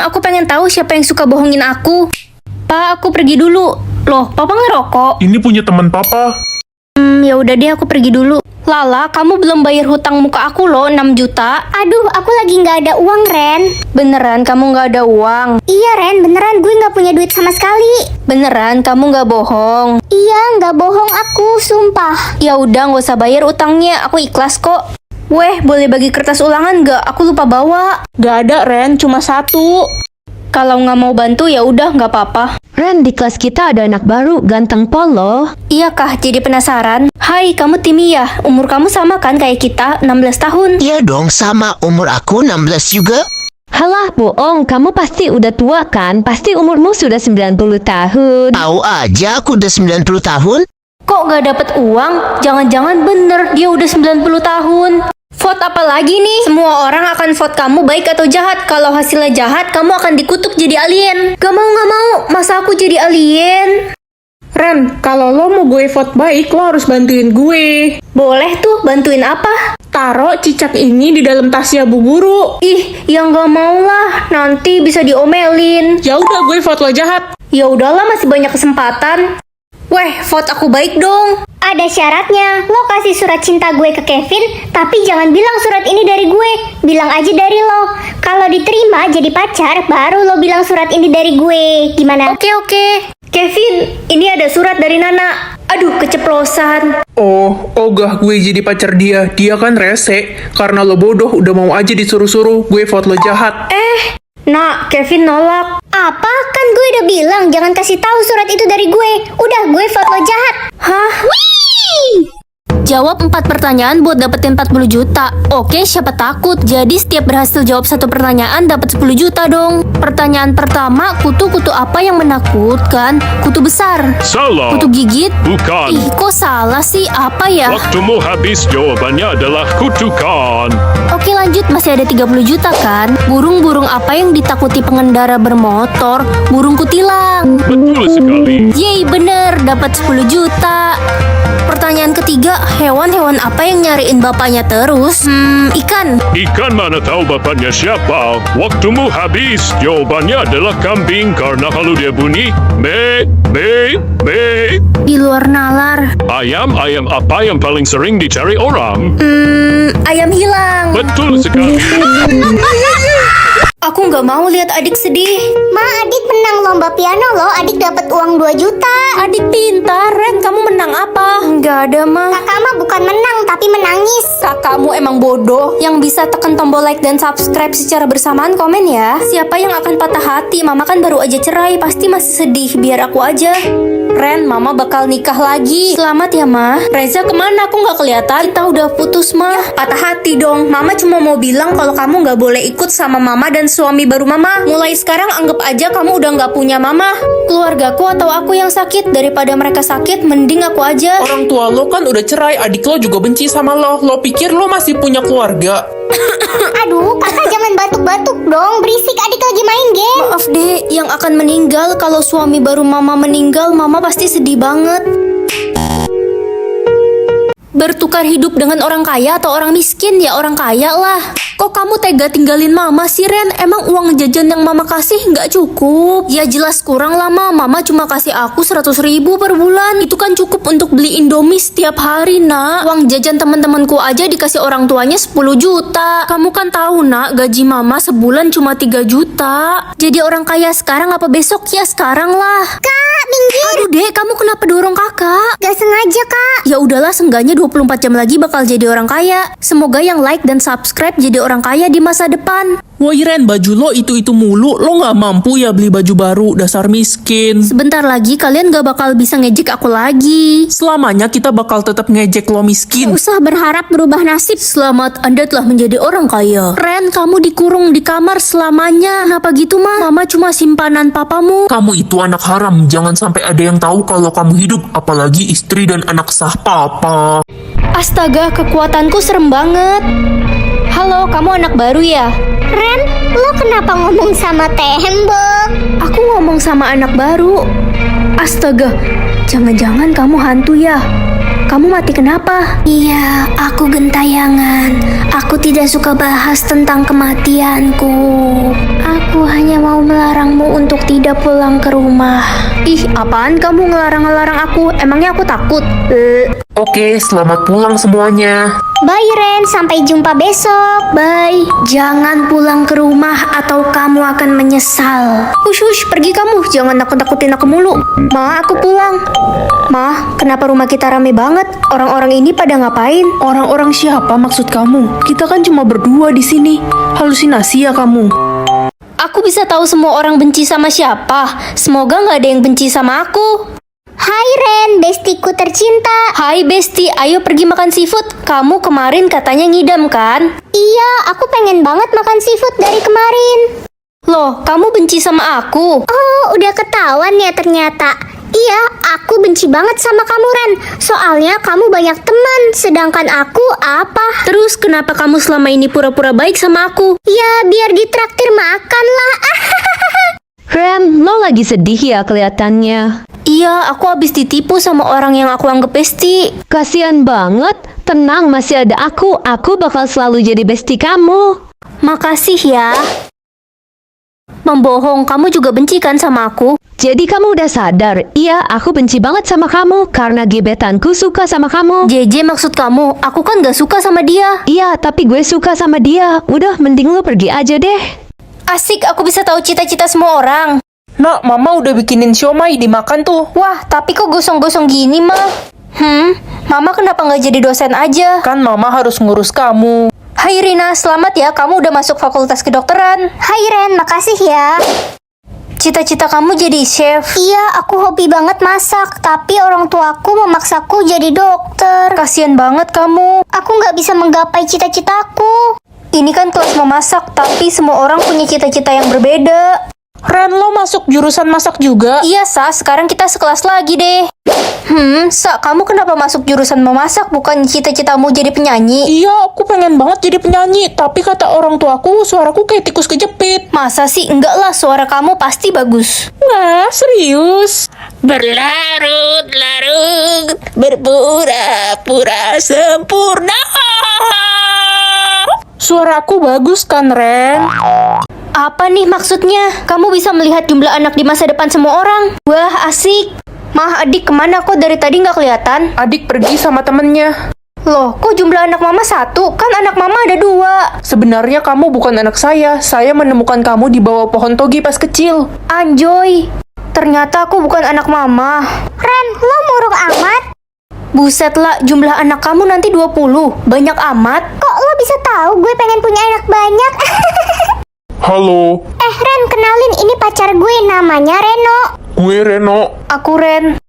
Aku pengen tahu siapa yang suka bohongin aku. Pak, aku pergi dulu. Loh, Papa ngerokok? Ini punya teman papa. Ya udah deh, aku pergi dulu. Lala, kamu belum bayar hutang muka aku loh, 6 juta. Aduh, aku lagi nggak ada uang, Ren. Beneran kamu nggak ada uang? Iya, Ren, beneran gue nggak punya duit sama sekali. Beneran kamu nggak bohong? Iya, nggak bohong aku, sumpah. Ya udah, nggak usah bayar utangnya, aku ikhlas kok. Weh, boleh bagi kertas ulangan nggak? Aku lupa bawa. Gak ada, Ren, cuma 1. Kalau nggak mau bantu ya udah nggak apa-apa. Ren, di kelas kita ada anak baru, ganteng polo. Iya kah, jadi penasaran. Hai, kamu Timi ya? Umur kamu sama kan kayak kita, 16 tahun. Iya dong, sama umur aku 16 juga. Halah, bohong, kamu pasti udah tua kan? Pasti umurmu sudah 90 tahun. Tahu aja aku udah 90 tahun. Kok nggak dapet uang? Jangan-jangan bener dia udah 90 tahun. Vote apa lagi nih? Semua orang akan vote kamu baik atau jahat. Kalau hasilnya jahat, kamu akan dikutuk jadi alien. Gak mau. Masa aku jadi alien? Ren, kalau lo mau gue vote baik, lo harus bantuin gue. Boleh tuh, bantuin apa? Taruh cicak ini di dalam tasnya Bu Guru. Ih, yang gak mau lah. Nanti bisa diomelin. Ya udah, gue vote lo jahat. Ya udahlah, masih banyak kesempatan. Weh, vote aku baik dong. Ada syaratnya, lo kasih surat cinta gue ke Kevin, tapi jangan bilang surat ini dari gue, bilang aja dari lo. Kalau diterima jadi pacar, baru lo bilang surat ini dari gue. Gimana? Oke. Kevin, ini ada surat dari Nana. Aduh, keceplosan. Oh, ogah gue jadi pacar dia. Dia kan rese. Karena lo bodoh, udah mau aja disuruh-suruh. Gue vote lo jahat. Nak, Kevin nolak. Apa? Kan gue udah bilang jangan kasih tahu surat itu dari gue. Udah, gue vote lo jahat. Hah? Jawab 4 pertanyaan buat dapetin 40 juta. Oke, siapa takut? Jadi setiap berhasil jawab 1 pertanyaan dapat 10 juta dong. Pertanyaan pertama, kutu apa yang menakutkan? Kutu besar. Salah. Kutu gigit? Bukan. Ih, kok salah sih? Apa ya? Waktumu habis, jawabannya adalah kutukan. Oke lanjut, masih ada 30 juta kan? Burung-burung apa yang ditakuti pengendara bermotor? Burung kutilang. Betul sekali. Yeay, bener, dapat 10 juta. Pertanyaan ketiga, hewan-hewan apa yang nyariin bapaknya terus? Ikan. Ikan mana tahu bapaknya siapa? Waktumu habis. Jawabannya adalah kambing karena kalau dia bunyi me. Di luar nalar. Ayam apa yang paling sering dicari orang? Ayam hilang. Betul sekali. Aku nggak mau lihat adik sedih. Ma, adik menang lomba piano lo. Adik dapat uang 2 juta. Adik pintar, Ren. Kamu menang apa? Nggak ada, mah. Kakak mah bukan menang, tapi menangis. Kakakmu emang bodoh. Yang bisa tekan tombol like dan subscribe secara bersamaan, komen ya. Siapa yang akan patah hati? Mama kan baru aja cerai, pasti masih sedih. Biar aku aja. Ren, Mama bakal nikah lagi. Selamat ya, Ma. Reza kemana? Aku nggak kelihatan. Kita udah putus, Ma. Ya, patah hati dong. Mama cuma mau bilang kalau kamu nggak boleh ikut sama Mama dan suami baru Mama. Mulai sekarang anggap aja kamu udah nggak punya Mama. Keluargaku atau aku yang sakit, daripada mereka sakit, mending aku aja. Orang tua lo kan udah cerai, adik lo juga benci sama lo. Lo pikir lo masih punya keluarga? Aduh, kakak jangan batuk-batuk dong. Berisik, adik lagi main game. Maaf deh, yang akan meninggal kalau suami baru Mama meninggal, Mama pasti sedih banget. Bertukar hidup dengan orang kaya atau orang miskin? Ya orang kaya lah. Kok kamu tega tinggalin Mama sih, Ren? Emang uang jajan yang Mama kasih nggak cukup? Ya jelas kurang lah, Ma. Mama cuma kasih aku 100 ribu per bulan. Itu kan cukup untuk beli Indomie setiap hari, Nak. Uang jajan teman-temanku aja dikasih orang tuanya 10 juta. Kamu kan tahu, Nak, gaji Mama sebulan cuma 3 juta. Jadi orang kaya sekarang apa besok? Ya sekarang lah. Kak, minggir. Aduh, Dek, kamu kenapa dorong kakak? Gak sengaja, Kak. Ya udahlah, seenggaknya 24 jam lagi bakal jadi orang kaya. Semoga yang like dan subscribe jadi orang kaya di masa depan. Woi Ren, baju lo itu mulu. Lo nggak mampu ya beli baju baru, dasar miskin. Sebentar lagi kalian gak bakal bisa ngejek aku lagi. Selamanya kita bakal tetap ngejek lo miskin. Gak usah berharap berubah nasib. Selamat, Anda telah menjadi orang kaya. Ren, kamu dikurung di kamar selamanya. Kenapa gitu, Ma? Mama cuma simpanan papamu. Kamu itu anak haram, jangan sampai ada yang tahu kalau kamu hidup, apalagi istri dan anak sah papa. Astaga, kekuatanku serem banget. Halo, kamu anak baru ya? Ren, lo kenapa ngomong sama tembok? Aku ngomong sama anak baru. Astaga, jangan-jangan kamu hantu ya? Kamu mati kenapa? Iya, aku gentayangan. Aku tidak suka bahas tentang kematianku. Aku hanya untuk tidak pulang ke rumah. Ih, apaan kamu ngelarang-ngelarang aku? Emangnya aku takut? Oke, selamat pulang semuanya. Bye Ren, sampai jumpa besok. Bye. Jangan pulang ke rumah atau kamu akan menyesal. Hush, pergi kamu. Jangan nakut-nakutin aku mulu. Ma, aku pulang. Ma, kenapa rumah kita rame banget? Orang-orang ini pada ngapain? Orang-orang siapa maksud kamu? Kita kan cuma berdua di sini. Halusinasi ya kamu? Aku bisa tahu semua orang benci sama siapa. Semoga nggak ada yang benci sama aku. Hai Ren, bestiku tercinta. Hai Besti, ayo pergi makan seafood. Kamu kemarin katanya ngidam kan? Iya, aku pengen banget makan seafood dari kemarin. Loh, kamu benci sama aku? Oh, udah ketahuan ya ternyata. Iya, aku benci banget sama kamu Ren. Soalnya kamu banyak teman, sedangkan aku apa? Terus kenapa kamu selama ini pura-pura baik sama aku? Ya, biar ditraktir makan lah. Ren, lo lagi sedih ya kelihatannya. Iya, aku habis ditipu sama orang yang aku anggap besti. Kasian banget. Tenang, masih ada aku. Aku bakal selalu jadi bestie kamu. Makasih ya. Membohong, kamu juga benci kan sama aku? Jadi kamu udah sadar? Iya, aku benci banget sama kamu karena gebetanku suka sama kamu. JJ maksud kamu, aku kan gak suka sama dia. Iya, tapi gue suka sama dia. Udah, mending lo pergi aja deh. Asik, aku bisa tahu cita-cita semua orang. Nak, mama udah bikinin siomay dimakan tuh. Wah, tapi kok gosong-gosong gini, mah? Mama kenapa nggak jadi dosen aja? Kan mama harus ngurus kamu. Hai Rina, selamat ya, kamu udah masuk fakultas kedokteran. Hai Ren, makasih ya. Cita-cita kamu jadi chef. Iya, aku hobi banget masak, tapi orang tuaku memaksaku jadi dokter. Kasian banget kamu. Aku nggak bisa menggapai cita-citaku. Ini kan kelas memasak, tapi semua orang punya cita-cita yang berbeda. Ren, lo masuk jurusan masak juga? Iya, Sa, sekarang kita sekelas lagi deh. Sa, kamu kenapa masuk jurusan memasak bukan cita-citamu jadi penyanyi? Iya, aku pengen banget jadi penyanyi. Tapi kata orang tuaku, suaraku kayak tikus kejepit. Masa sih? Enggak lah, suara kamu pasti bagus. Wah, serius? Berlarut-larut, berpura-pura sempurna. Suaraku bagus kan, Ren? Apa nih maksudnya? Kamu bisa melihat jumlah anak di masa depan semua orang? Wah, asik. Mah, adik kemana kok dari tadi nggak kelihatan? Adik pergi sama temennya. Loh, kok jumlah anak mama 1? Kan anak mama ada 2. Sebenarnya kamu bukan anak saya. Saya menemukan kamu di bawah pohon toge pas kecil. Anjoy, ternyata aku bukan anak mama. Ren, lo murung amat. Buset lah, jumlah anak kamu nanti 20. Banyak amat. Kok lo bisa tahu gue pengen punya anak banyak? Halo, Ren, kenalin ini pacar gue, namanya Reno. gue Reno. Aku Ren.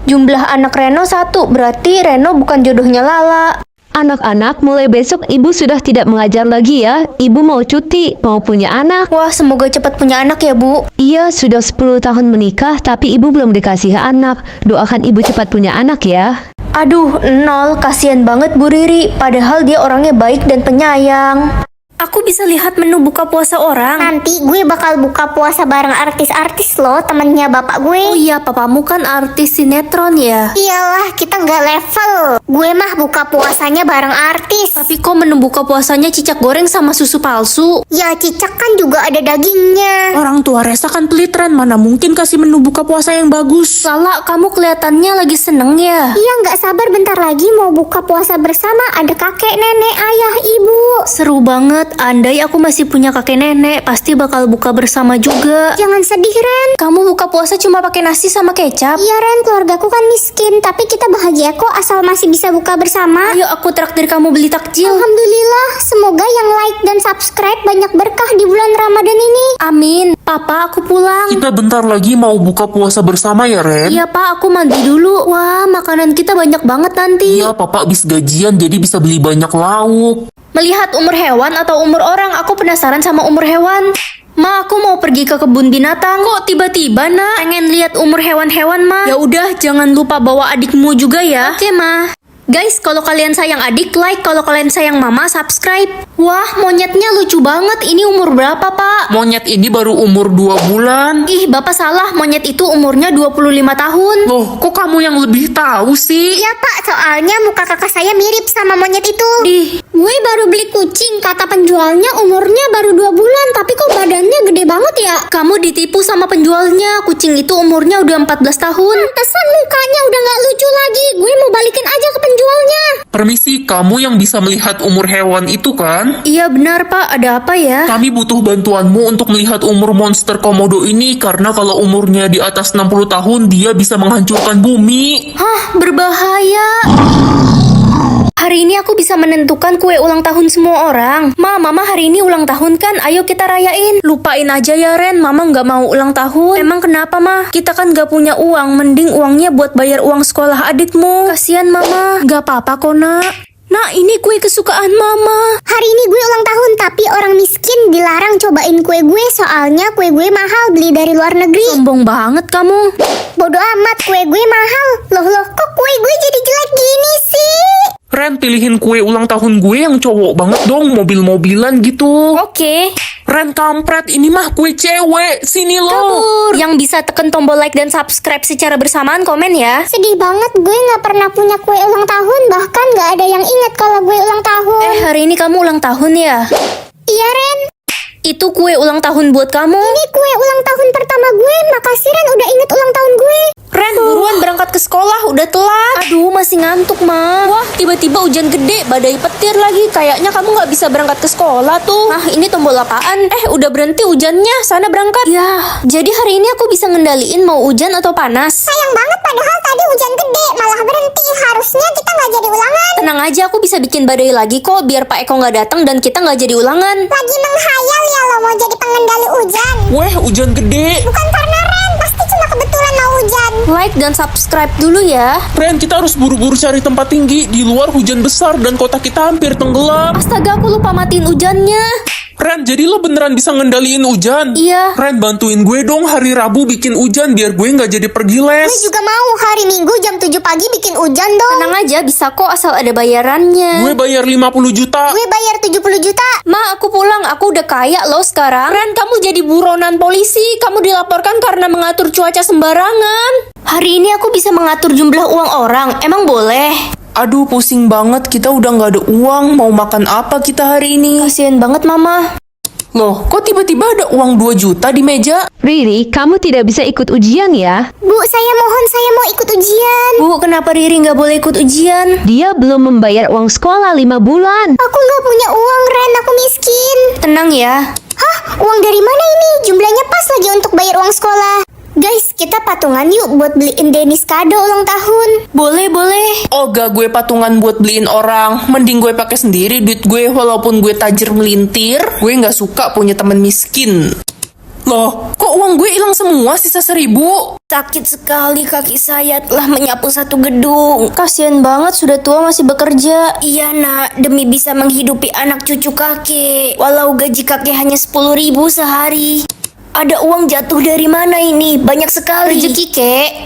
Jumlah anak Reno 1, berarti Reno bukan jodohnya Lala. Anak-anak, mulai besok ibu sudah tidak mengajar lagi ya. Ibu mau cuti, mau punya anak. Wah, semoga cepat punya anak ya, Bu. Iya, sudah 10 tahun menikah, tapi ibu belum dikasih anak. Doakan ibu cepat punya anak ya. Aduh, 0, kasihan banget Bu Riri. Padahal dia orangnya baik dan penyayang. Aku bisa lihat menu buka puasa orang. Nanti gue bakal buka puasa bareng artis-artis loh, temennya bapak gue. Oh iya, papamu kan artis sinetron ya. Iyalah, kita nggak level. Gue mah buka puasanya bareng artis. Tapi kok menu buka puasanya cicak goreng sama susu palsu? Ya, cicak kan juga ada dagingnya. Orang tua Resa kan pelit, Ren. Mana mungkin kasih menu buka puasa yang bagus. Lala, kamu kelihatannya lagi seneng ya. Iya, nggak sabar bentar lagi mau buka puasa bersama. Ada kakek, nenek, ayah, ibu. Seru banget. Andai aku masih punya kakek nenek, pasti bakal buka bersama juga. Jangan sedih, Ren. Kamu buka puasa cuma pakai nasi sama kecap? Iya, Ren, keluargaku kan miskin, tapi kita bahagia kok asal masih bisa buka bersama. Ayo aku traktir kamu beli takjil. Alhamdulillah, semoga yang like dan subscribe banyak berkah di bulan Ramadan ini. Amin. Papa, aku pulang. Kita bentar lagi mau buka puasa bersama ya, Ren? Iya, Pak, aku mandi dulu. Wah, makanan kita banyak banget nanti. Iya, Papa habis gajian jadi bisa beli banyak lauk. Melihat umur hewan atau umur orang, aku penasaran sama umur hewan. Ma, aku mau pergi ke kebun binatang. Kok tiba-tiba, Nak? Pengen lihat umur hewan-hewan, Ma. Ya udah, jangan lupa bawa adikmu juga ya. Oke, Ma. Guys, kalau kalian sayang adik, like. Kalau kalian sayang mama, subscribe. Wah, monyetnya lucu banget. Ini umur berapa, Pak? Monyet ini baru umur 2 bulan. Ih, Bapak salah. Monyet itu umurnya 25 tahun. Loh, kok kamu yang lebih tahu sih? Iya pak, soalnya muka kakak saya mirip sama monyet itu. Ih, Gue baru beli kucing, kata penjualnya umurnya baru 2 bulan, tapi kok badannya gede banget ya? kamu ditipu sama penjualnya. Kucing itu umurnya udah 14 tahun. Pantesan mukanya udah gak lucu lagi. Gue mau balikin aja ke penjualnya. Permisi, kamu yang bisa melihat umur hewan itu kan? Iya benar, Pak. Ada apa ya? Kami butuh bantuanmu untuk melihat umur monster komodo ini karena kalau umurnya di atas 60 tahun dia bisa menghancurkan bumi. Hah, berbahaya. Hari ini aku bisa menentukan kue ulang tahun semua orang. Mama hari ini ulang tahun kan? Ayo kita rayain. Lupain aja ya, Ren. Mama nggak mau ulang tahun. Emang kenapa, Ma? Kita kan nggak punya uang. Mending uangnya buat bayar uang sekolah adikmu. Kasian, Mama. Nggak apa-apa kok, Nak. Nah, ini kue kesukaan Mama. Hari ini gue ulang tahun, tapi orang miskin dilarang cobain kue gue soalnya kue gue mahal beli dari luar negeri. Sombong banget kamu. Bodoh amat, kue gue mahal. Loh, kok kue gue jadi jelek gini sih? Ren, pilihin kue ulang tahun gue yang cowok banget dong, mobil-mobilan gitu. Oke. Ren kampret, ini mah kue cewek. Sini lo. Yang bisa tekan tombol like dan subscribe secara bersamaan, komen ya. Sedih banget, gue gak pernah punya kue ulang tahun. Bahkan gak ada yang ingat kalau gue ulang tahun. Hari ini kamu ulang tahun ya? Iya, Ren. Itu kue ulang tahun buat kamu. Ini kue ulang tahun pertama gue. Makasih, Ren, udah inget ulang tahun gue. Ren, buruan berangkat ke sekolah, udah telat. Aduh, masih ngantuk, Ma. Wah, tiba-tiba hujan gede, badai petir lagi. Kayaknya kamu nggak bisa berangkat ke sekolah tuh. Ah, ini tombol apaan? Udah berhenti hujannya, sana berangkat. Ya, jadi hari ini aku bisa ngendaliin mau hujan atau panas. Sayang banget, padahal tadi hujan gede. Malah berhenti. Harusnya kita gak jadi ulangan. Tenang aja, aku bisa bikin badai lagi kok, biar Pak Eko nggak datang dan kita nggak jadi ulangan. Lagi menghayal ya lo mau jadi pengendali hujan. Weh, hujan gede. Bukan karena Ren, pasti cuma kebetulan mau hujan. Like dan subscribe dulu ya. Ren, kita harus buru-buru cari tempat tinggi. Di luar hujan besar dan kota kita hampir tenggelam. Astaga, aku lupa matiin hujannya. Ren, jadi lo beneran bisa ngendaliin hujan? Iya. Ren, bantuin gue dong hari Rabu bikin hujan biar gue nggak jadi pergi les. Gue juga mau hari Minggu jam 7 pagi bikin hujan dong. Tenang aja, bisa kok asal ada bayarannya. Gue bayar 50 juta. Gue bayar 70 juta. Ma, aku pulang. Aku udah kaya loh sekarang. Ren, kamu jadi buronan polisi. Kamu dilaporkan karena mengatur cuaca sembarangan. Hari ini aku bisa mengatur jumlah uang orang. Emang boleh? Aduh, pusing banget. Kita udah nggak ada uang. Mau makan apa kita hari ini? Kasian banget, Mama. Loh, kok tiba-tiba ada uang 2 juta di meja? Riri, kamu tidak bisa ikut ujian ya? Bu, saya mohon, saya mau ikut ujian. Bu, kenapa Riri nggak boleh ikut ujian? Dia belum membayar uang sekolah 5 bulan. Aku nggak punya uang, Ren. Aku miskin. Tenang ya. Hah? Uang dari mana ini? Jumlahnya pas lagi untuk bayar uang sekolah. Guys, kita patungan yuk buat beliin Dennis kado ulang tahun. Boleh, boleh. Oh, gak gue patungan buat beliin orang. Mending gue pakai sendiri duit gue walaupun gue tajir melintir. Gue nggak suka punya teman miskin. Loh, kok uang gue hilang semua sisa 1.000? Sakit sekali kaki saya telah menyapu satu gedung. Kasian banget sudah tua masih bekerja. Iya nak, demi bisa menghidupi anak cucu kakek. Walau gaji kakek hanya 10.000 sehari. Ada uang jatuh dari mana ini? Banyak sekali. Rezeki kek.